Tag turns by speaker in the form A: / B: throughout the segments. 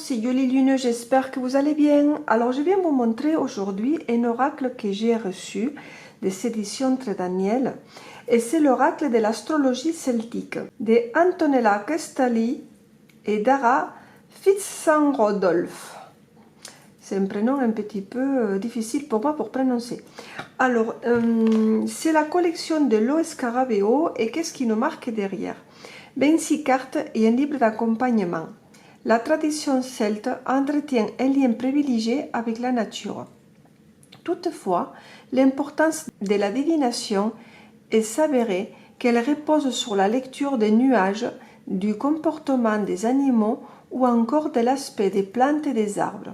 A: c'est Yoli Lune, j'espère que vous allez bien. Alors je viens vous montrer aujourd'hui un oracle que j'ai reçu des éditions Tre Daniel et c'est l'oracle de l'astrologie celtique de Antonella Castelli et Dara Fitzgerald. C'est un prénom un petit peu difficile pour moi pour prononcer. Alors, c'est la collection de Lo Scarabeo et qu'est-ce qui nous marque derrière? 26 cartes et un livre d'accompagnement. La tradition celte entretient un lien privilégié avec la nature. Toutefois, l'importance de la divination est s'avérer qu'elle repose sur la lecture des nuages, du comportement des animaux ou encore de l'aspect des plantes et des arbres.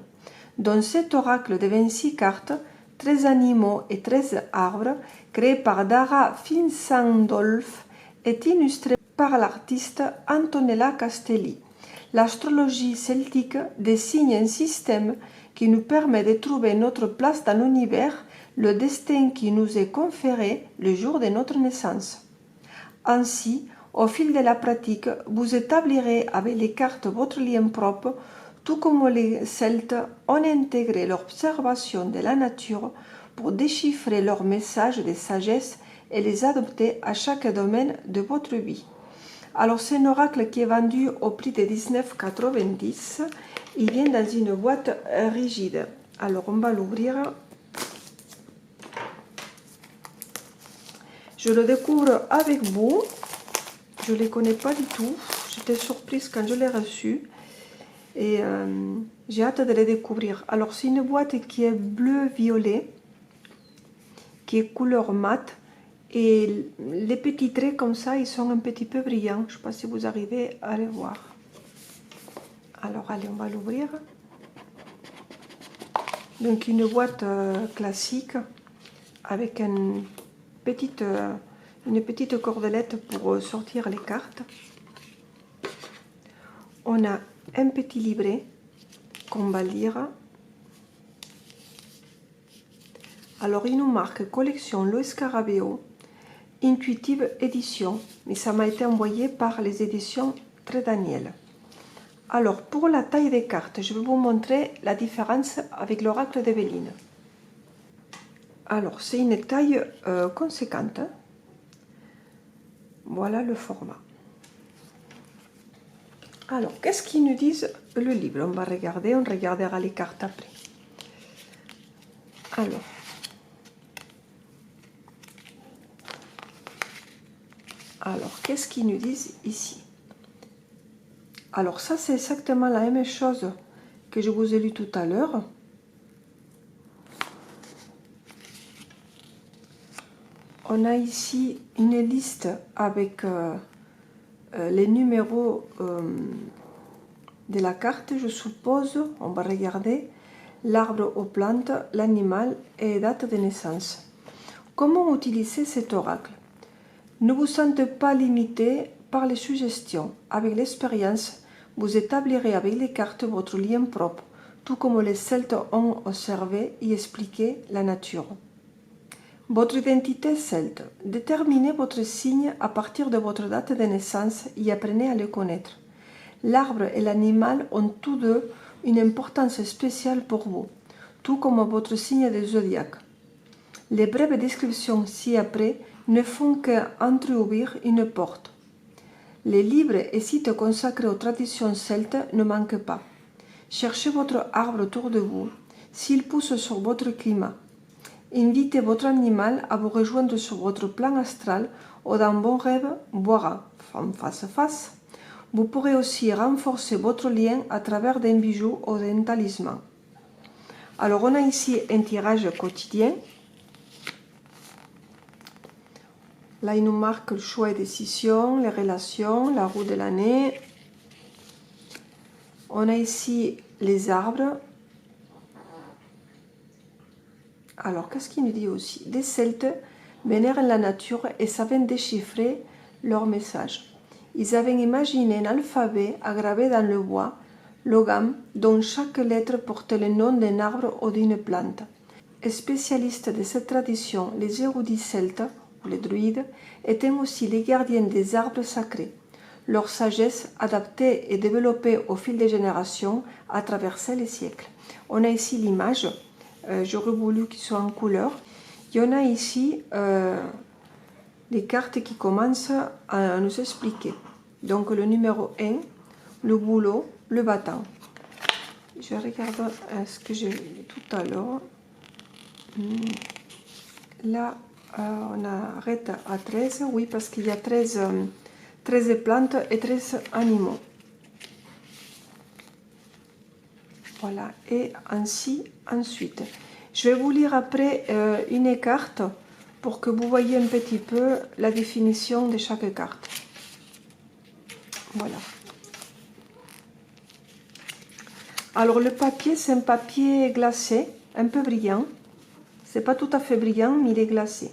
A: Dans cet oracle de 26 cartes, 13 animaux et 13 arbres, créé par Dara Fitzgerald, est illustré par l'artiste Antonella Castelli. L'astrologie celtique dessine un système qui nous permet de trouver notre place dans l'univers, le destin qui nous est conféré le jour de notre naissance. Ainsi, au fil de la pratique, vous établirez avec les cartes votre lien propre, tout comme les Celtes ont intégré l'observation de la nature pour déchiffrer leurs messages de sagesse et les adopter à chaque domaine de votre vie. Alors c'est un oracle qui est vendu au prix de 19,90 €. Il vient dans une boîte rigide. Alors on va l'ouvrir. Je le découvre avec vous. Je ne les connais pas du tout. J'étais surprise quand je l'ai reçu. Et j'ai hâte de les découvrir. Alors c'est une boîte qui est bleu-violet, qui est couleur mat. Et les petits traits comme ça, ils sont un petit peu brillants. Je ne sais pas si vous arrivez à les voir. Alors allez, on va l'ouvrir. Donc une boîte classique avec une petite cordelette pour sortir les cartes. On a un petit livret qu'on va lire. Alors il nous marque collection Lo Scarabeo, Intuitive édition, mais ça m'a été envoyé par les éditions Tre Daniel. Alors pour la taille des cartes, je vais vous montrer la différence avec l'oracle d'Evelyne. Alors c'est une taille conséquente. Voilà le format. Alors qu'est-ce qu'ils nous disent le livre? On va regarder, on regardera les cartes après. Alors, qu'est-ce qu'ils nous disent ici? Alors, ça, c'est exactement la même chose que je vous ai lu tout à l'heure. On a ici une liste avec les numéros de la carte, je suppose. On va regarder l'arbre aux plantes, l'animal et date de naissance. Comment utiliser cet oracle? Ne vous sentez pas limité par les suggestions. Avec l'expérience, vous établirez avec les cartes votre lien propre, tout comme les Celtes ont observé et expliqué la nature. Votre identité celte. Déterminez votre signe à partir de votre date de naissance et apprenez à le connaître. L'arbre et l'animal ont tous deux une importance spéciale pour vous, tout comme votre signe de zodiaque. Les brèves descriptions ci-après ne font qu'entrouvrir une porte. Les livres et sites consacrés aux traditions celtes ne manquent pas. Cherchez votre arbre autour de vous, s'il pousse sur votre climat. Invitez votre animal à vous rejoindre sur votre plan astral ou dans vos rêves, voire en face à face. Vous pourrez aussi renforcer votre lien à travers d'un bijou ou d'un talisman. Alors on a ici un tirage quotidien. Là, il nous marque le choix et décision, les relations, la roue de l'année. On a ici les arbres. Alors, qu'est-ce qu'il nous dit aussi? Les Celtes vénèrent la nature et savaient déchiffrer leur message. Ils avaient imaginé un alphabet aggravé dans le bois, logam, dont chaque lettre portait le nom d'un arbre ou d'une plante. Et spécialistes de cette tradition, les érudits celtes, ou les druides, étaient aussi les gardiens des arbres sacrés. leur sagesse adaptée et développée au fil des générations a traversé les siècles. On a ici l'image, j'aurais voulu qu'il soit en couleur. Il y en a ici les cartes qui commencent à nous expliquer. Donc le numéro 1, le boulot, le bâton. Je regarde ce que j'ai vu tout à l'heure. Là, on arrête à 13, oui, parce qu'il y a 13 plantes et 13 animaux. Voilà, et ainsi ensuite. Je vais vous lire après une carte pour que vous voyez un petit peu la définition de chaque carte. Voilà. Alors le papier, c'est un papier glacé, un peu brillant. C'est pas tout à fait brillant, mais il est glacé.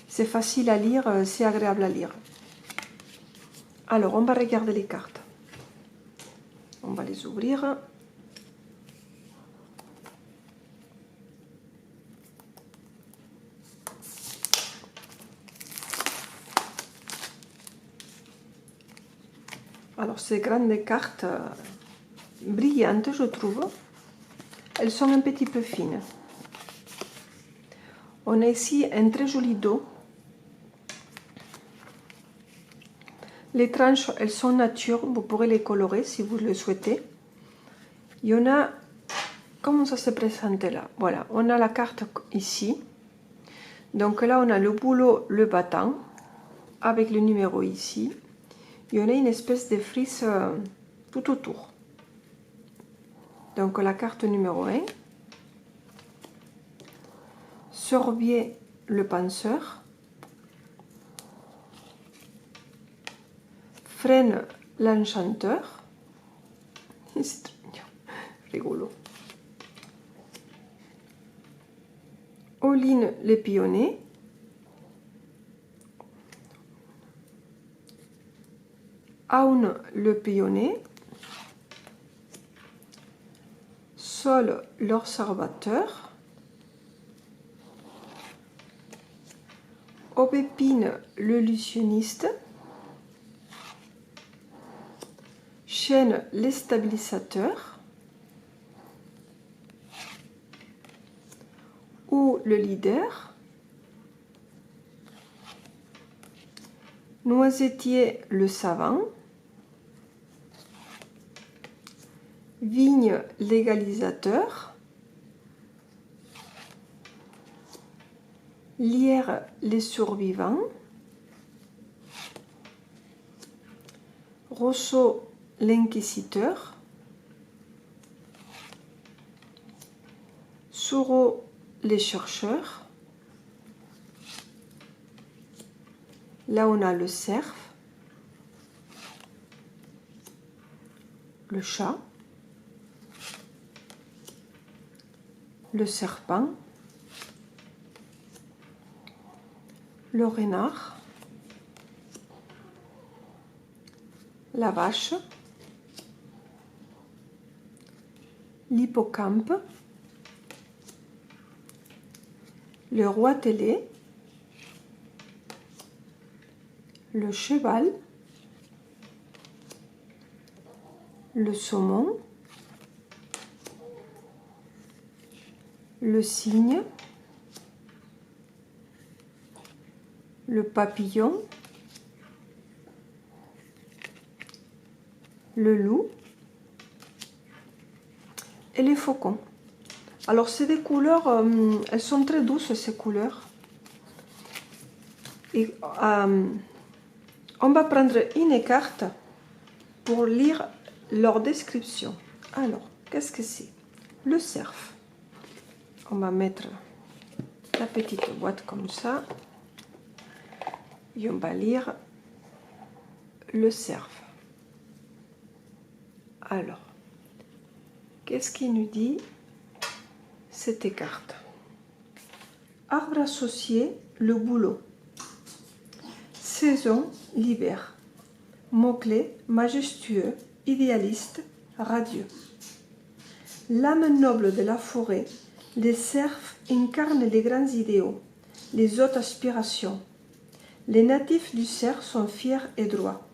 A: C'est facile à lire, c'est agréable à lire. Alors, on va regarder les cartes. On va les ouvrir. Alors, ces grandes cartes brillantes, je trouve. Elles sont un petit peu fines. On a ici un très joli dos. Les tranches, elles sont nature. Vous pourrez les colorer si vous le souhaitez. Il y en a... Comment ça se présente là? Voilà, on a la carte ici. Donc là, on a le boulot, le bâton, avec le numéro ici. Il y en a une espèce de frise tout autour. Donc la carte numéro 1. Sorbier, le penseur. Frêne, l'enchanteur. C'est trop mignon, rigolo. Oline, les pionniers. Aun, le pionnier. Sol, l'observateur. Aubépine, le lucioniste. Chêne, les stabilisateurs. Ou le leader. Noisetier, le savant. Vigne, l'égalisateur. Lierre, les survivants. Rousseau, l'inquisiteur. Soureau, les chercheurs. Là, on a le cerf, le chat, le serpent, le renard, la vache, l'hippocampe, le roi télé, le cheval, le saumon, le cygne, le papillon, le loup et les faucons. Alors c'est des couleurs, elles sont très douces ces couleurs. Et on va prendre une carte pour lire leur description. Alors, qu'est-ce que c'est? Le cerf. On va mettre la petite boîte comme ça. Et on va lire le cerf. Alors, qu'est-ce qu'il nous dit cette carte? Arbre associé, le boulot. Saison, l'hiver. Mot-clé, majestueux, idéaliste, radieux. L'âme noble de la forêt, les cerfs incarnent les grands idéaux, les hautes aspirations. Les natifs du cerf sont fiers et droits.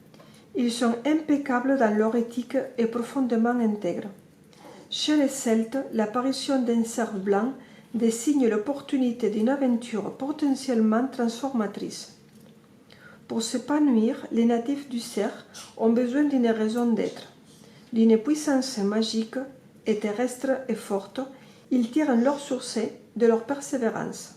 A: Ils sont impeccables dans leur éthique et profondément intègres. Chez les Celtes, l'apparition d'un cerf blanc désigne l'opportunité d'une aventure potentiellement transformatrice. Pour s'épanouir, les natifs du cerf ont besoin d'une raison d'être, d'une puissance magique et terrestre et forte. Ils tirent leur succès de leur persévérance.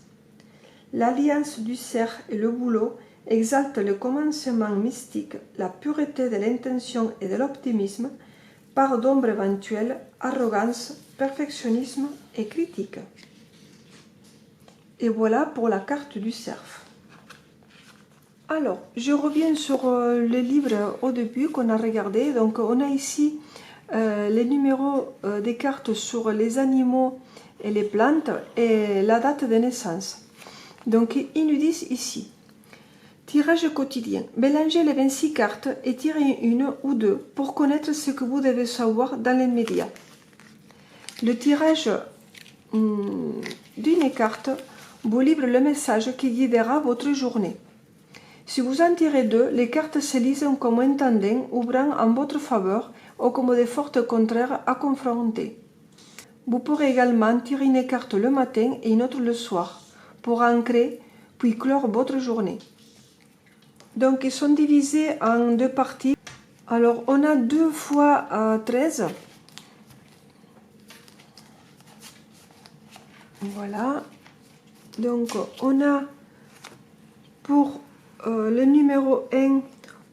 A: L'alliance du cerf et le bouleau exalte le commencement mystique, la pureté de l'intention et de l'optimisme, part d'ombre éventuelle, arrogance, perfectionnisme et critique. Et voilà pour la carte du cerf. Alors, je reviens sur le livre au début qu'on a regardé. Donc, on a ici les numéros des cartes sur les animaux et les plantes et la date de naissance. Donc, ils nous disent ici, tirage quotidien. Mélangez les 26 cartes et tirez une ou deux pour connaître ce que vous devez savoir dans les médias. Le tirage d'une carte vous livre le message qui guidera votre journée. Si vous en tirez deux, les cartes se lisent comme un tandem ouvrant en votre faveur ou comme des forces contraires à confronter. Vous pourrez également tirer une carte le matin et une autre le soir pour ancrer puis clore votre journée. Donc ils sont divisés en deux parties. Alors on a 2 fois 13. Voilà. Donc on a pour le numéro 1,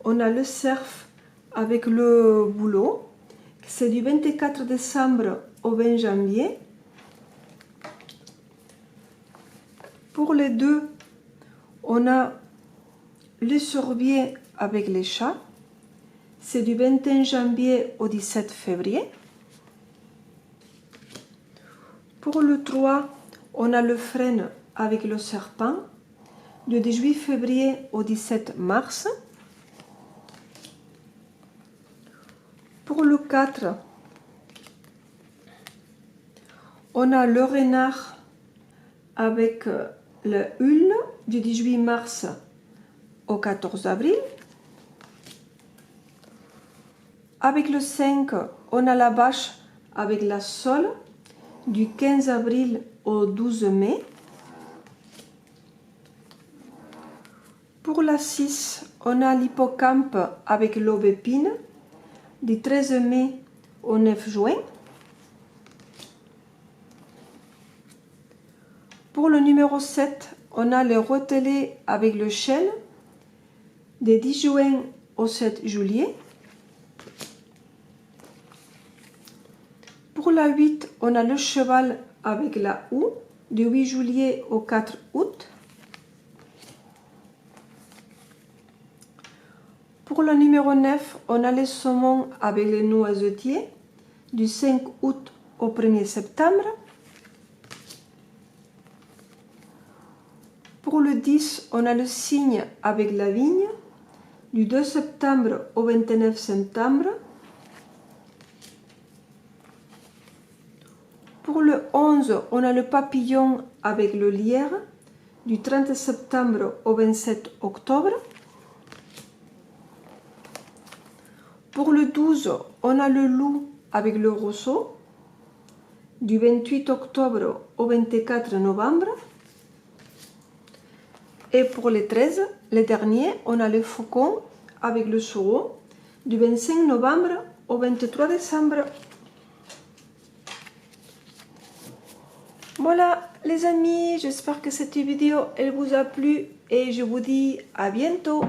A: on a le cerf avec le bouleau. C'est du 24 décembre au 20 janvier. Pour les deux, on a le sorbier avec les chats. C'est du 21 janvier au 17 février. Pour le 3, on a le frêne avec le serpent. Du 18 février au 17 mars. Pour le 4, on a le renard avec le hule du 18 mars au 14 avril. Avec le 5, on a la vache avec la sole du 15 avril au 12 mai. Pour la 6, on a l'hippocampe avec l'aubépine du 13 mai au 9 juin. Pour le numéro 7, on a le rotelet avec le chêne du 10 juin au 7 juillet. Pour la 8, on a le cheval avec la houe du 8 juillet au 4 août. Pour le numéro 9, on a les saumons avec les noisetiers du 5 août au 1er septembre. Pour le 10, on a le cygne avec la vigne du 2 septembre au 29 septembre. Pour le 11, on a le papillon avec le lierre du 30 septembre au 27 octobre. Pour le 12, on a le loup avec le roseau du 28 octobre au 24 novembre. Et pour les 13, les derniers, on a le faucon avec le sureau du 25 novembre au 23 décembre. Voilà les amis, j'espère que cette vidéo elle vous a plu et je vous dis à bientôt.